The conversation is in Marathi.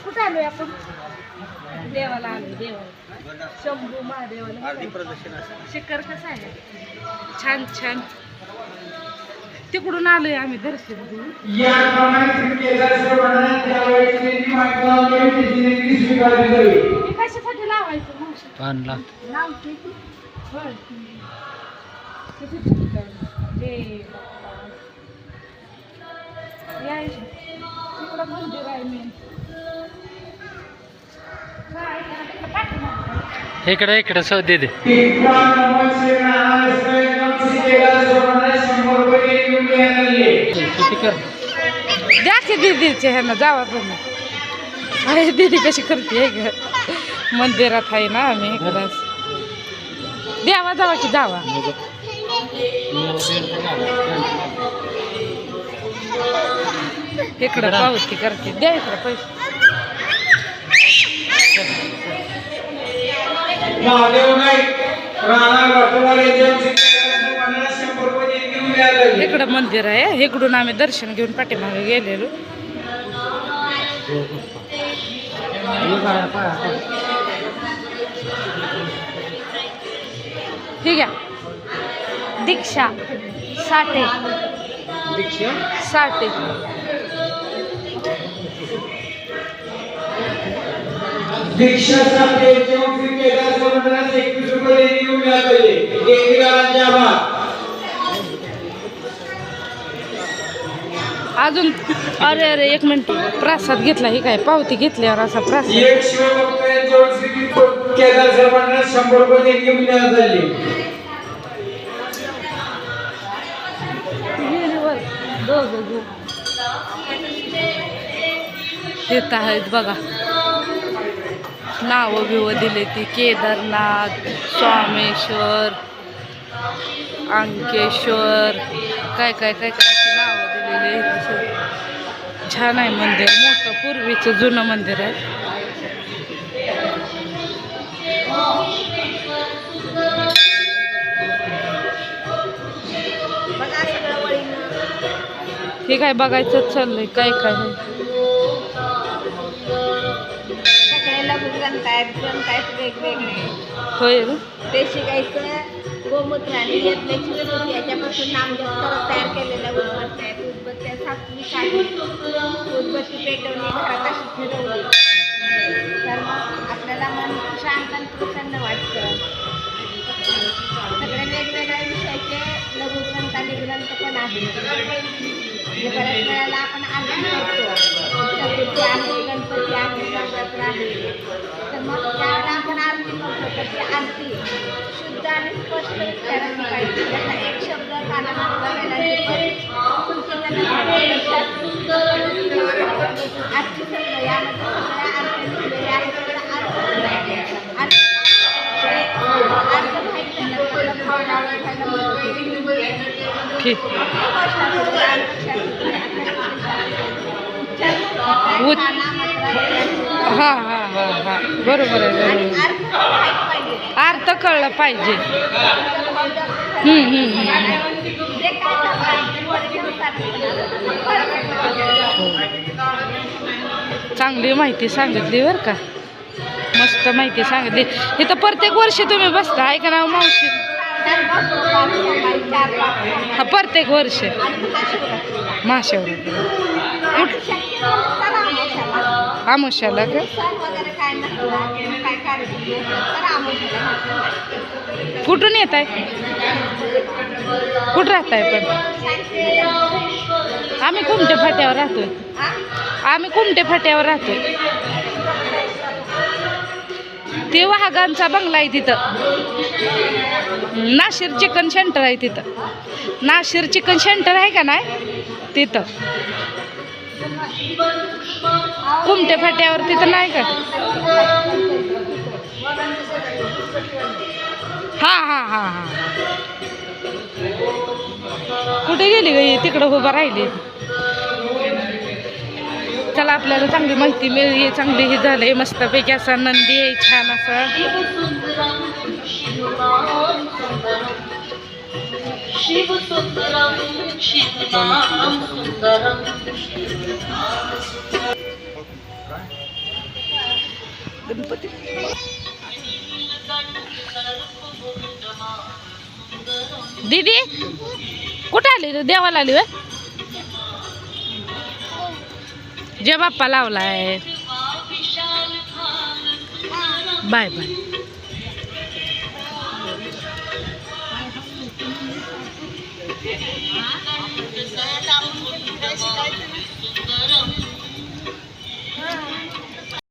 कुठं आलोय आपण? देवाला आलो, देवाला शंभू महादेवाला. शिखर कसं आहे? छान छान. तिकडून आलोय आम्ही दर्शन घेऊन. कशासाठी लावायचं? लावते तिकडं मंदिर आहे मेन. इकडे इकडे सौ दे दे. द्या की दीदीच्या ह्यांना जावा तुम्ही. अरे दीदी कशी करते ग. मंदिरात आहे ना आम्ही इकडं. द्यावा जावा की जावा. इकडं पावती करते. द्या इकडं पैसे. इकडं मंदिर आहे. इकडून आम्ही दर्शन घेऊन पाठीमागे गेलेलो. ठीक आहे. दीक्षा साठे. साठे. दीक्षा साठे केदार 21 रुपये देऊन मिळाले. अजून अरे अरे एक मिनिट. प्रसाद घेतला. ही काय पावती घेतल्यावर असा प्रसाद. एक केदार साहेबांना 100 रुपये देऊन मिळाले. येत आहेत बघा. नावं बिवं दिले ती. केदारनाथ, सोमेश्वर, अंकेश्वर, काय काय काय काय नावं दिलेले. छान आहे मंदिर. मोठं पूर्वीचं जुनं मंदिर आहे. हे काय बघायचं चाललंय. काय काय वेगवेगळे होय ते शिकायचं. गोमूत्र आणि याच्यापासून नामजप तयार केलेल्या उदबत्त्या आहेत. उदबत्त्या सापली काढली. उदबत्ती पेटवली. घरात अशी फिरवली तर मग आपल्याला मन शांत आणि प्रसन्न वाटतं. सगळे वेगवेगळ्या विषयाचे लघुग्रंथ आणि ग्रंथ पण आहेत. बऱ्याच वेळेला आपण आरती करतो. चतुर्थी आहे, गणपती आहे, नवरात्र आहे. तर मग त्यावेळेला आपण आरती करतो तर ती आरती शुद्ध आणि स्पष्ट उच्चारायची पाहिजे. त्याचा एक शब्द कानाला आजची सगळं यामध्ये सगळ्या आरत्या लिहिलेल्या आहेत. अर्थ माहिती हां हां हां हां बरोबर आहे. अर्थ कळलं पाहिजे. चांगली माहिती सांगितली बरं का. मस्त माहिती सांगितली. इथं प्रत्येक वर्षी तुम्ही बसता आहे का ना मावशी? हा प्रत्येक वर्ष महाशिवरात्री आमोशाला का? कुठून येत आहे? कुठं राहत आहे? पण आम्ही कुमटे फाट्यावर राहतोय. आम्ही कुमटे फाट्यावर राहतोय. ते वाघांचा बंगला आहे तिथं. नाशिर चिकन सेंटर आहे तिथं. नाशिर चिकन सेंटर आहे का नाही तिथं? कुमटे फाट्यावर तिथं नाही का? हां हां हां हां. कुठे गेली ग? तिकडं उभं राहिली. चला आपल्याला चांगली माहिती मिळली. चांगली हे झालंय. मस्तपैकी असा नंदी आहे छान असा. शिव सुंदरम शिवनाम सुंदरम गणपती. दीदी कुठं आली रे? देवाला आली होय? जय बाप्पा लावलाय. Bye bye.